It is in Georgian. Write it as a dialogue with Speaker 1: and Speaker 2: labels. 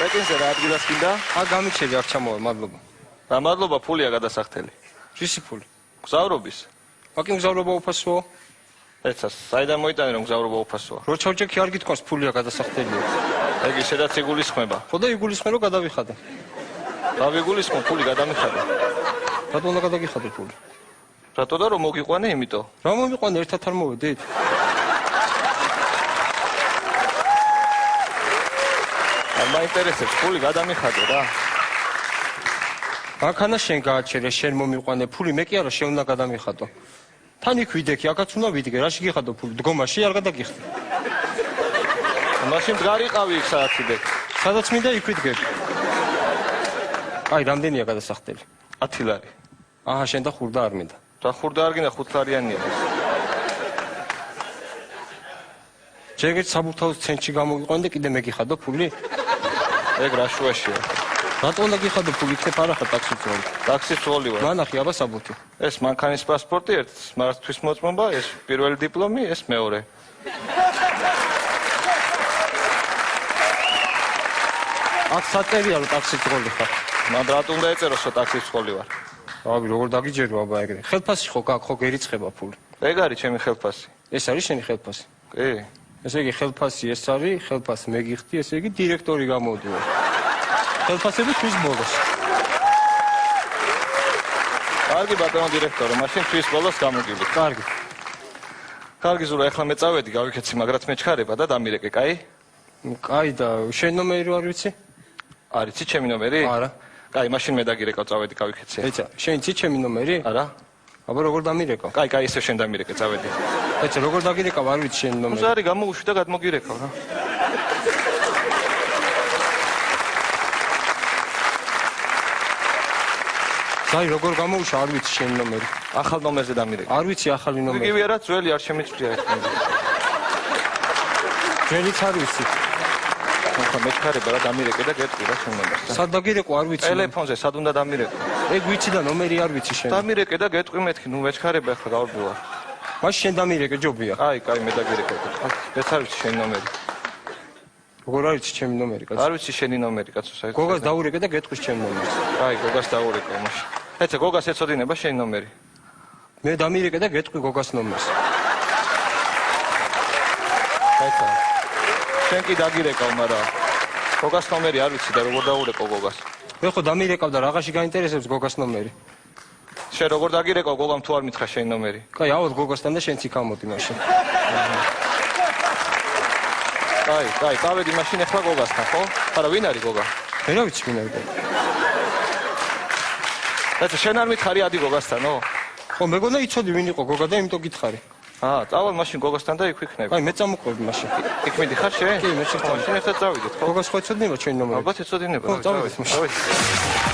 Speaker 1: პეკინზე რა ადგილას გინდა?
Speaker 2: გამიჩელი არ ჩამოვა, მადლობა.
Speaker 1: რა მადლობა, ფულია გადასახდელი.
Speaker 2: რისი ფული?
Speaker 1: გზავრობის.
Speaker 2: მაკინ გზავრობა უფასოა?
Speaker 1: ეცას, საიდან მოიტანე რომ გზავრობა უფასოა?
Speaker 2: რო ჩავჭექი არ გითქვას ფულია გადასახდელია.
Speaker 1: ეგ ისედაც იგულისხმება.
Speaker 2: ხო და იგულისხმე რომ გადავიხადე.
Speaker 1: დავიგულისხმო, ფული გადამიხადე.
Speaker 2: რატო უნდა გადაგიხადე ფული?
Speaker 1: რატო და რომ მოგიყვანე, იმიტომ?
Speaker 2: რა მომიყვანე, ერთად არ მოვედით?
Speaker 1: არ მაინტერესებს, ფული გადამიხადე რა.
Speaker 2: მანქანა შენ გააჩერე, შენ მომიყვანე ფული, მე კი არა შენ უნდა გადამიხადო. თან იქ ვიდექი, აქაც უნდა ვიდგე, რაში გიხადო ფული? დგომაში არ გადაგიხდი.
Speaker 1: მაშინ მდგარიყავი იქ სადაც ვიდექ.
Speaker 2: სადაც მინდა იქ ვიდგები. აი, რამდენია გადასახდელი?
Speaker 1: 10 ლარი.
Speaker 2: აჰა, შენ და ხურდა არ მინდა.
Speaker 1: და ხურდა არ გინდა 5 ლარიანია.
Speaker 2: ჯერ საბურთალოს ცენტრში გამოგიყვანე და კიდე მე გიხადო ფული?
Speaker 1: ეგ რა შუაშია.
Speaker 2: რატო უნდა გიხადო ფული? იქნებ არა ხარ ტაქსის ძღოლი.
Speaker 1: ტაქსის ძღოლი ვარ.
Speaker 2: მანახი აბა საბუთი.
Speaker 1: ეს მანქანის პასპორტი ერთ, მართვის მოწმობა, ეს პირველი დიპლომი, ეს მეორე.
Speaker 2: აქ საწერია რომ ტაქსის ძღოლი ხარ.
Speaker 1: მან რატო უნდა ეწეროს რომ ტაქსის ძღოლი ვარ?
Speaker 2: აბი როგორ დაგიჯერო აბა ეგრე. ხელფასი ხო გაკ ხო გერიცხება ფული.
Speaker 1: ეგ არის ჩემი ხელფასი.
Speaker 2: ეს არის შენი ხელფასი?
Speaker 1: კი.
Speaker 2: ესე იგი ხელფასი ეს არის, ხელფასი მე გიხდი, ესე იგი დირექტორი გამოდიო. ხელფასები თვის ბოლოს.
Speaker 1: კარგი ბატონო დირექტორი, მაშინ თვის ბოლოს გამოგივლით.
Speaker 2: კარგი.
Speaker 1: კარგი ზურა, ახლა მე წავედი, გავიქეცი, მაგრამ მე ჩქარება და დამირეკე, კაი?
Speaker 2: კაი და შენ ნომერი რო არ ვიცი?
Speaker 1: არ იცი ჩემი ნომერი?
Speaker 2: არა.
Speaker 1: კაი, მაშინ მე დაგირეკავ, წავედი, გავიქეცი.
Speaker 2: ეცა, შენ იცი ჩემი ნომერი?
Speaker 1: არა.
Speaker 2: აბა როგორ დამირეკავ?
Speaker 1: კაი, კაი, ისე შენ დამირეკე, წავედი.
Speaker 2: ეცა, როგორ დაგირეკავ, არ ვიცი შენი ნომერი.
Speaker 1: უზარი გამოუშვი და გადმოგირეკავ რა.
Speaker 2: ზაი, როგორ გამოუშვა, არ ვიცი შენი ნომერი.
Speaker 1: ახალ ნომერზე დამირეკე.
Speaker 2: არ ვიცი ახალი ნომერი.
Speaker 1: იგივე არა, ძველი არ შემიწვია ეს.
Speaker 2: ძველიც არ ვიცი.
Speaker 1: ახლა მე ჩქარება რა დამირეკე და გეტყვი რა შენ ნომერს.
Speaker 2: სად დაგირეკო, არ ვიცი.
Speaker 1: ტელეფონზე სად უნდა დამირეკო?
Speaker 2: ეგ ვიცი და ნომერი არ ვიცი შენ.
Speaker 1: დამირეკე და გეტყვი მეთქი, ნუ მე ჩქარება ახლა გავბივა.
Speaker 2: მაშინ შენ დამირეკე ჯობია.
Speaker 1: კაი, კაი, მე დაგირეკე. ეს არ ვიცი შენი ნომერი.
Speaker 2: როგორ არ ვიცი ჩემი ნომერი, კაცო?
Speaker 1: არ ვიცი შენი ნომერი, კაცო, საერთოდ.
Speaker 2: გოგას დაურეკე და გეტყვის ჩემი ნომერს.
Speaker 1: კაი, გოგას დაურეკე მაშინ. ეცა გოგას ეწოდინება შენი ნომერი.
Speaker 2: მე დამირეკე და გეტყვი გოგას ნომერს.
Speaker 1: ეცა. შენ კი დაგირეკავ, მაგრამ გოგას ნომერი არ ვიცი და როგორ დაურეკო გოგას.
Speaker 2: მე ხო დამირეკავ და რაღაცი გაინტერესებს გოგას ნომერი.
Speaker 1: შენ როგორ დაგირეკავ გოგამ თუ არ მითხრა შენი ნომერი?
Speaker 2: კაი, ავად გოგასთან და შენც იქ ამოდი მაშინ.
Speaker 1: კაი, კაი, წავედი მაშინ ახლა გოგასთან, ხო? არა, ვინ არის გოგა?
Speaker 2: მე რა ვიცი ვინ არის გოგა.
Speaker 1: ეცა შენ არ მითხარი ადი გოგასთანო?
Speaker 2: ხო, მეგონა იცოდი ვინ იყო გოგა და იმიტომ გითხარი.
Speaker 1: წავალ მაშინ გოგასთან და იქ ვიქნები.
Speaker 2: კაი, მე წამოყვები მაშინ.
Speaker 1: იქ მიდიხარ შენ?
Speaker 2: კი, მე შენ
Speaker 1: მაშინ ერთად წავიდეთ, ხო?
Speaker 2: გოგას ხო ეცოდინება ჩვენი ნომერი?
Speaker 1: ალბათ ეწოდინება.
Speaker 2: ხო, წავიდეთ მაშინ.